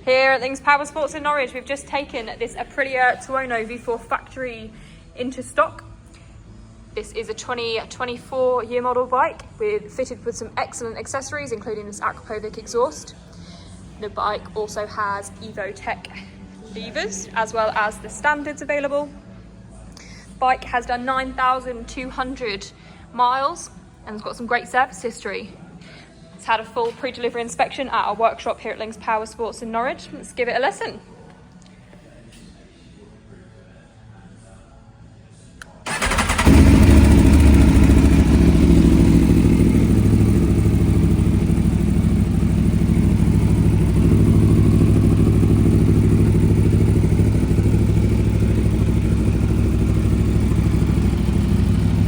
Here at Links Power Sports in Norwich, we've just taken this Aprilia Tuono V4 factory into stock. This is a 2024 year model bike fitted with some excellent accessories, including this Aprilia exhaust. The bike also has EvoTech levers, as well as the standards available. Bike has done 9,200 miles and has got some great service history. It's had a full pre-delivery inspection at our workshop here at Links Power Sports in Norwich. Let's give it a listen.